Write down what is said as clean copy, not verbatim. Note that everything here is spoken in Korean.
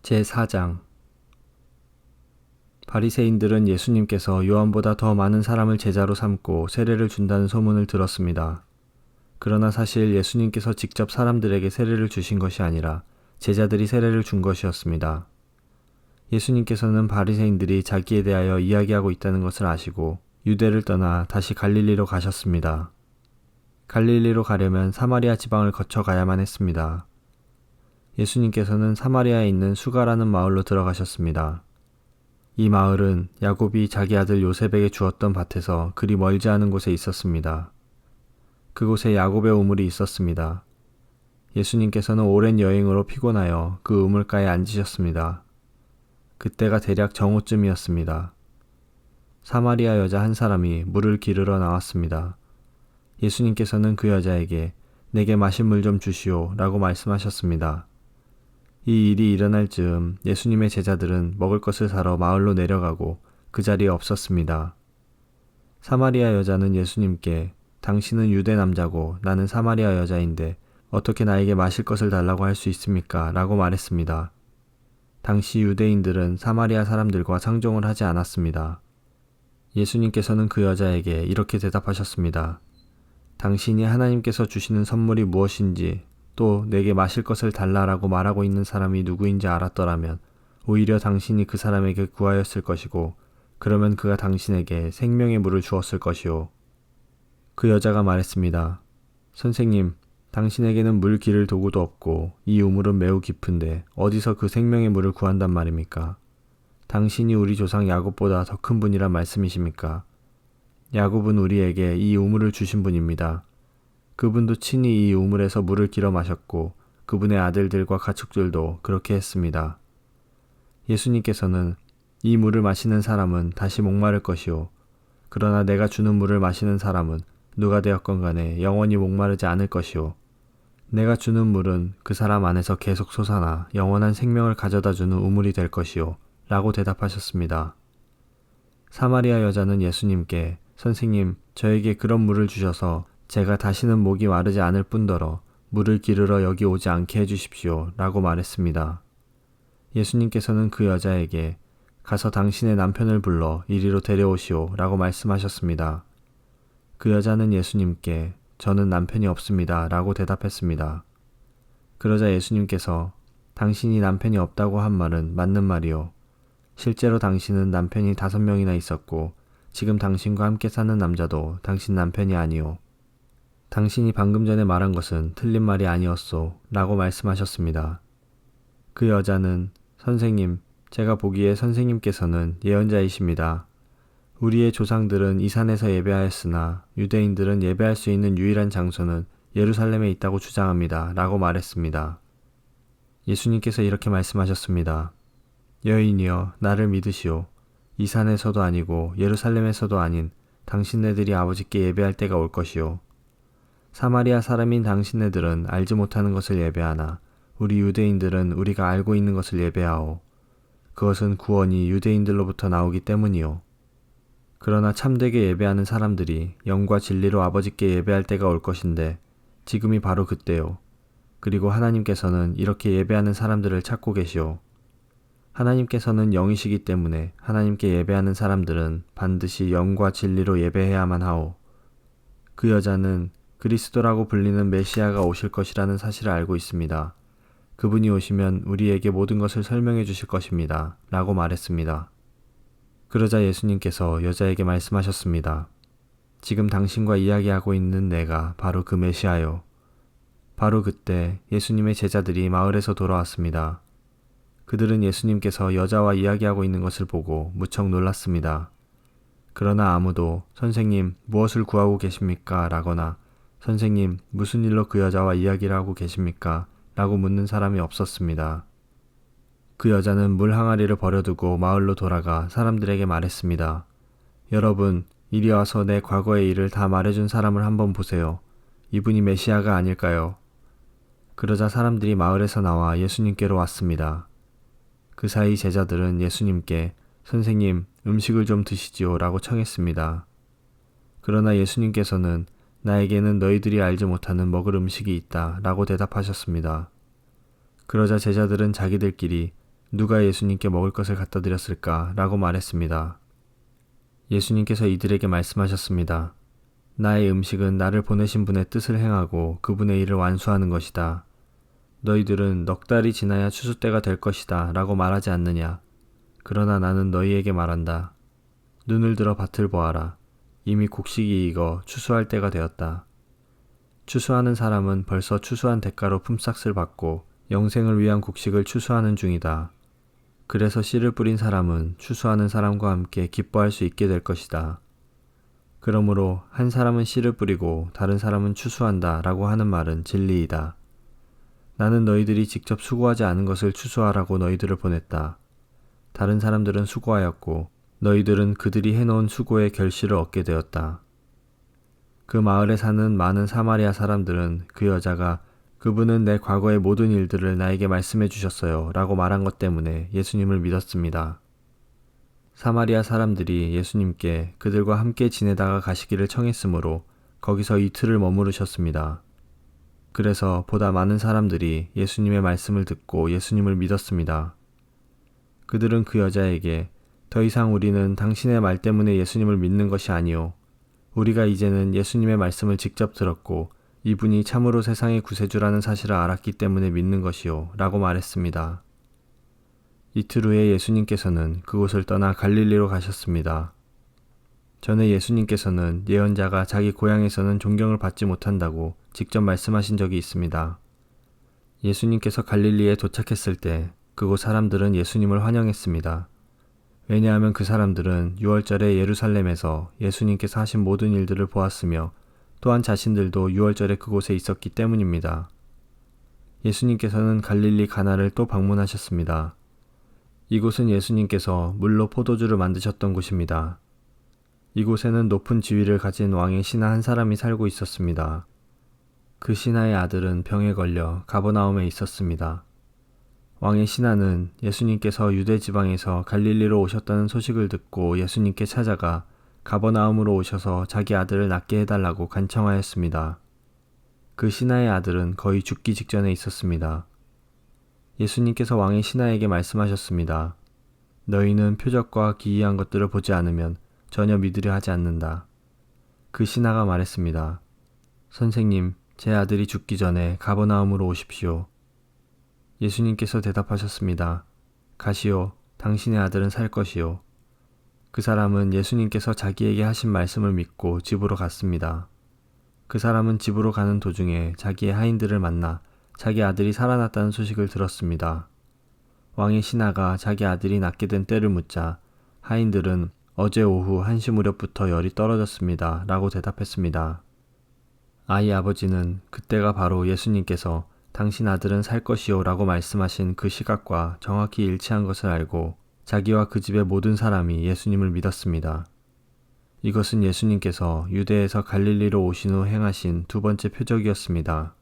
제4장 바리새인들은 예수님께서 요한보다 더 많은 사람을 제자로 삼고 세례를 준다는 소문을 들었습니다. 그러나 사실 예수님께서 직접 사람들에게 세례를 주신 것이 아니라 제자들이 세례를 준 것이었습니다. 예수님께서는 바리새인들이 자기에 대하여 이야기하고 있다는 것을 아시고 유대를 떠나 다시 갈릴리로 가셨습니다. 갈릴리로 가려면 사마리아 지방을 거쳐 가야만 했습니다. 예수님께서는 사마리아에 있는 수가라는 마을로 들어가셨습니다. 이 마을은 야곱이 자기 아들 요셉에게 주었던 밭에서 그리 멀지 않은 곳에 있었습니다. 그곳에 야곱의 우물이 있었습니다. 예수님께서는 오랜 여행으로 피곤하여 그 우물가에 앉으셨습니다. 그때가 대략 정오쯤이었습니다. 사마리아 여자 한 사람이 물을 기르러 나왔습니다. 예수님께서는 그 여자에게 내게 마실 물 좀 주시오 라고 말씀하셨습니다. 이 일이 일어날 즈음 예수님의 제자들은 먹을 것을 사러 마을로 내려가고 그 자리에 없었습니다. 사마리아 여자는 예수님께 당신은 유대 남자고 나는 사마리아 여자인데 어떻게 나에게 마실 것을 달라고 할 수 있습니까? 라고 말했습니다. 당시 유대인들은 사마리아 사람들과 상종을 하지 않았습니다. 예수님께서는 그 여자에게 이렇게 대답하셨습니다. 당신이 하나님께서 주시는 선물이 무엇인지 또 내게 마실 것을 달라라고 말하고 있는 사람이 누구인지 알았더라면 오히려 당신이 그 사람에게 구하였을 것이고 그러면 그가 당신에게 생명의 물을 주었을 것이요. 그 여자가 말했습니다. 선생님, 당신에게는 물 기를 도구도 없고 이 우물은 매우 깊은데 어디서 그 생명의 물을 구한단 말입니까? 당신이 우리 조상 야곱보다 더 큰 분이란 말씀이십니까? 야곱은 우리에게 이 우물을 주신 분입니다. 그분도 친히 이 우물에서 물을 길어 마셨고 그분의 아들들과 가축들도 그렇게 했습니다. 예수님께서는 이 물을 마시는 사람은 다시 목마를 것이요. 그러나 내가 주는 물을 마시는 사람은 누가 되었건 간에 영원히 목마르지 않을 것이요. 내가 주는 물은 그 사람 안에서 계속 솟아나 영원한 생명을 가져다 주는 우물이 될 것이요. 라고 대답하셨습니다. 사마리아 여자는 예수님께 선생님, 저에게 그런 물을 주셔서 제가 다시는 목이 마르지 않을 뿐더러 물을 기르러 여기 오지 않게 해주십시오 라고 말했습니다. 예수님께서는 그 여자에게 가서 당신의 남편을 불러 이리로 데려오시오 라고 말씀하셨습니다. 그 여자는 예수님께 저는 남편이 없습니다 라고 대답했습니다. 그러자 예수님께서 당신이 남편이 없다고 한 말은 맞는 말이요. 실제로 당신은 남편이 5명이나 있었고 지금 당신과 함께 사는 남자도 당신 남편이 아니오. 당신이 방금 전에 말한 것은 틀린 말이 아니었소 라고 말씀하셨습니다. 그 여자는 선생님, 제가 보기에 선생님께서는 예언자이십니다. 우리의 조상들은 이 산에서 예배하였으나 유대인들은 예배할 수 있는 유일한 장소는 예루살렘에 있다고 주장합니다 라고 말했습니다. 예수님께서 이렇게 말씀하셨습니다. 여인이여, 나를 믿으시오. 이 산에서도 아니고 예루살렘에서도 아닌 당신네들이 아버지께 예배할 때가 올 것이오. 사마리아 사람인 당신네들은 알지 못하는 것을 예배하나 우리 유대인들은 우리가 알고 있는 것을 예배하오. 그것은 구원이 유대인들로부터 나오기 때문이오. 그러나 참되게 예배하는 사람들이 영과 진리로 아버지께 예배할 때가 올 것인데 지금이 바로 그때요. 그리고 하나님께서는 이렇게 예배하는 사람들을 찾고 계시오. 하나님께서는 영이시기 때문에 하나님께 예배하는 사람들은 반드시 영과 진리로 예배해야만 하오. 그 여자는 그리스도라고 불리는 메시아가 오실 것이라는 사실을 알고 있습니다. 그분이 오시면 우리에게 모든 것을 설명해 주실 것입니다. 라고 말했습니다. 그러자 예수님께서 여자에게 말씀하셨습니다. 지금 당신과 이야기하고 있는 내가 바로 그 메시아요. 바로 그때 예수님의 제자들이 마을에서 돌아왔습니다. 그들은 예수님께서 여자와 이야기하고 있는 것을 보고 무척 놀랐습니다. 그러나 아무도 선생님, 무엇을 구하고 계십니까? 라거나 선생님, 무슨 일로 그 여자와 이야기를 하고 계십니까? 라고 묻는 사람이 없었습니다. 그 여자는 물 항아리를 버려두고 마을로 돌아가 사람들에게 말했습니다. 여러분, 이리 와서 내 과거의 일을 다 말해준 사람을 한번 보세요. 이분이 메시아가 아닐까요? 그러자 사람들이 마을에서 나와 예수님께로 왔습니다. 그 사이 제자들은 예수님께 선생님, 음식을 좀 드시지요 라고 청했습니다. 그러나 예수님께서는 나에게는 너희들이 알지 못하는 먹을 음식이 있다 라고 대답하셨습니다. 그러자 제자들은 자기들끼리 누가 예수님께 먹을 것을 갖다 드렸을까? 라고 말했습니다. 예수님께서 이들에게 말씀하셨습니다. 나의 음식은 나를 보내신 분의 뜻을 행하고 그분의 일을 완수하는 것이다. 너희들은 넉 달이 지나야 추수 때가 될 것이다 라고 말하지 않느냐? 그러나 나는 너희에게 말한다. 눈을 들어 밭을 보아라. 이미 곡식이 익어 추수할 때가 되었다. 추수하는 사람은 벌써 추수한 대가로 품삯을 받고 영생을 위한 곡식을 추수하는 중이다. 그래서 씨를 뿌린 사람은 추수하는 사람과 함께 기뻐할 수 있게 될 것이다. 그러므로 한 사람은 씨를 뿌리고 다른 사람은 추수한다 라고 하는 말은 진리이다. 나는 너희들이 직접 수고하지 않은 것을 추수하라고 너희들을 보냈다. 다른 사람들은 수고하였고 너희들은 그들이 해놓은 수고의 결실을 얻게 되었다. 그 마을에 사는 많은 사마리아 사람들은 그 여자가 그분은 내 과거의 모든 일들을 나에게 말씀해 주셨어요 라고 말한 것 때문에 예수님을 믿었습니다. 사마리아 사람들이 예수님께 그들과 함께 지내다가 가시기를 청했으므로 거기서 이틀을 머무르셨습니다. 그래서 보다 많은 사람들이 예수님의 말씀을 듣고 예수님을 믿었습니다. 그들은 그 여자에게 더 이상 우리는 당신의 말 때문에 예수님을 믿는 것이 아니오. 우리가 이제는 예수님의 말씀을 직접 들었고 이분이 참으로 세상의 구세주라는 사실을 알았기 때문에 믿는 것이오 라고 말했습니다. 이틀 후에 예수님께서는 그곳을 떠나 갈릴리로 가셨습니다. 전에 예수님께서는 예언자가 자기 고향에서는 존경을 받지 못한다고 직접 말씀하신 적이 있습니다. 예수님께서 갈릴리에 도착했을 때 그곳 사람들은 예수님을 환영했습니다. 왜냐하면 그 사람들은 유월절에 예루살렘에서 예수님께서 하신 모든 일들을 보았으며 또한 자신들도 유월절에 그곳에 있었기 때문입니다. 예수님께서는 갈릴리 가나를 또 방문하셨습니다. 이곳은 예수님께서 물로 포도주를 만드셨던 곳입니다. 이곳에는 높은 지위를 가진 왕의 신하 한 사람이 살고 있었습니다. 그 신하의 아들은 병에 걸려 가버나움에 있었습니다. 왕의 신하는 예수님께서 유대 지방에서 갈릴리로 오셨다는 소식을 듣고 예수님께 찾아가 가버나움으로 오셔서 자기 아들을 낫게 해달라고 간청하였습니다. 그 신하의 아들은 거의 죽기 직전에 있었습니다. 예수님께서 왕의 신하에게 말씀하셨습니다. 너희는 표적과 기이한 것들을 보지 않으면 전혀 믿으려 하지 않는다. 그 신하가 말했습니다. 선생님, 제 아들이 죽기 전에 가버나움으로 오십시오. 예수님께서 대답하셨습니다. 가시오, 당신의 아들은 살 것이요. 그 사람은 예수님께서 자기에게 하신 말씀을 믿고 집으로 갔습니다. 그 사람은 집으로 가는 도중에 자기의 하인들을 만나 자기 아들이 살아났다는 소식을 들었습니다. 왕의 신하가 자기 아들이 낫게 된 때를 묻자 하인들은 어제 오후 1시 무렵부터 열이 떨어졌습니다. 라고 대답했습니다. 아이 아버지는 그때가 바로 예수님께서 당신 아들은 살 것이요 라고 말씀하신 그 시각과 정확히 일치한 것을 알고 자기와 그 집의 모든 사람이 예수님을 믿었습니다. 이것은 예수님께서 유대에서 갈릴리로 오신 후 행하신 두 번째 표적이었습니다.